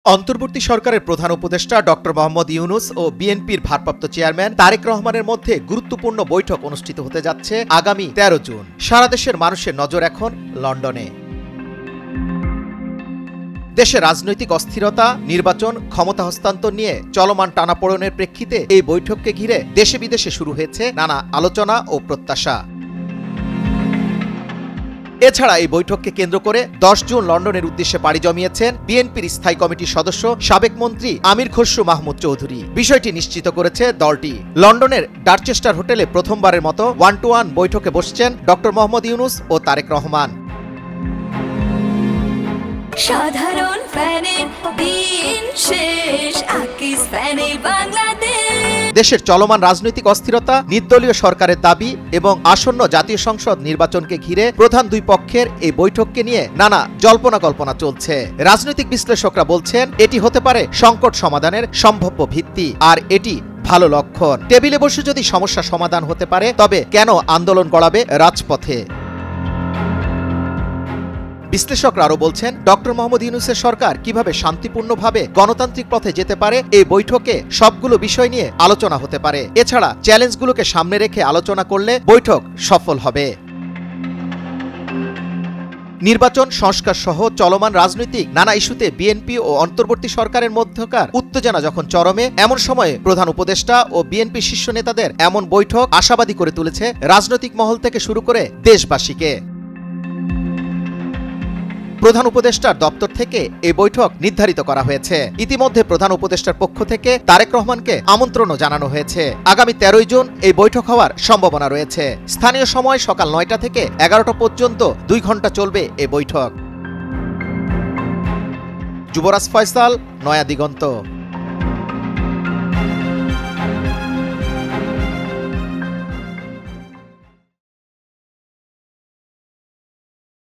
অন্তর্বর্তী সরকারের প্রধান উপদেষ্টা ডক্টর মোহাম্মদ ইউনূস ও বিএনপির ভারপ্রাপ্ত চেয়ারম্যান তারেক রহমানের মধ্যে গুরুত্বপূর্ণ বৈঠক অনুষ্ঠিত হতে যাচ্ছে আগামী ১৩ জুন। সারা দেশের মানুষের নজর এখন লন্ডনে। দেশে রাজনৈতিক অস্থিরতা, নির্বাচন, ক্ষমতা হস্তান্তর নিয়ে চলমান টানাপোড়েনের প্রেক্ষিতে এই বৈঠককে ঘিরে দেশে বিদেশে শুরু হয়েছে নানা আলোচনা ও প্রত্যাশা। এছাড়া এই বৈঠককে কেন্দ্র করে ১০ জুন লন্ডনের উদ্দেশ্যে পাড়ি জমিয়েছেন বিএনপির স্থায়ী কমিটির সদস্য সাবেক মন্ত্রী আমির খসরু মাহমুদ চৌধুরী। বিষয়টি নিশ্চিত করেছে দলটি। লন্ডনের ডারচেস্টার হোটেলে প্রথমবারের মতো 1-to-1 বৈঠকে বসছেন ডক্টর মোহাম্মদ ইউনূস ও তারেক রহমান। সাধারণ ফ্যানের দিন শেষ, আকিস ফ্যানে বাংলাদেশ। দেশের চলমান রাজনৈতিক অস্থিরতা, নির্দলীয় সরকারের দাবি এবং আসন্ন জাতীয় সংসদ নির্বাচনকে ঘিরে প্রধান দুই পক্ষের এই বৈঠককে নিয়ে নানা জল্পনা কল্পনা চলছে। রাজনৈতিক বিশ্লেষকরা বলছেন এটি হতে পারে সংকট সমাধানের সম্ভাব্য ভিত্তি, আর এটি ভালো লক্ষণ। টেবিলে বসে যদি সমস্যা সমাধান হতে পারে, তবে কেন আন্দোলন গড়াবে রাজপথে? বিশ্লেষকরা আরও বলছেন, ডক্টর মোহাম্মদ ইউনূসের সরকার কিভাবে শান্তিপূর্ণভাবে গণতান্ত্রিক পথে যেতে পারে, এই বৈঠকে সবগুলো বিষয় নিয়ে আলোচনা হতে পারে। এছাড়া চ্যালেঞ্জগুলোকে সামনে রেখে আলোচনা করলে বৈঠক সফল হবে। নির্বাচন, সংস্কার সহ চলমান রাজনৈতিক নানা ইস্যুতে বিএনপি ও অন্তর্বর্তী সরকারের মধ্যকার উত্তেজনা যখন চরমে, এমন সময়ে প্রধান উপদেষ্টা ও বিএনপি শীর্ষ নেতাদের এমন বৈঠক আশাবাদী করে তুলেছে রাজনৈতিক মহল থেকে শুরু করে দেশবাসীকে। প্রধান উপদেষ্টার দপ্তর থেকে এই বৈঠক নির্ধারিত করা হয়েছে। ইতিমধ্যে প্রধান উপদেষ্টার পক্ষ থেকে তারেক রহমানকে আমন্ত্রণও জানানো হয়েছে। আগামী ১৩ জুন এই বৈঠক হওয়ার সম্ভাবনা রয়েছে। স্থানীয় সময় সকাল ৯টা থেকে ১১টা পর্যন্ত ২ ঘণ্টা চলবে এই বৈঠক। যুবরাজ ফয়সাল, নয়া দিগন্ত।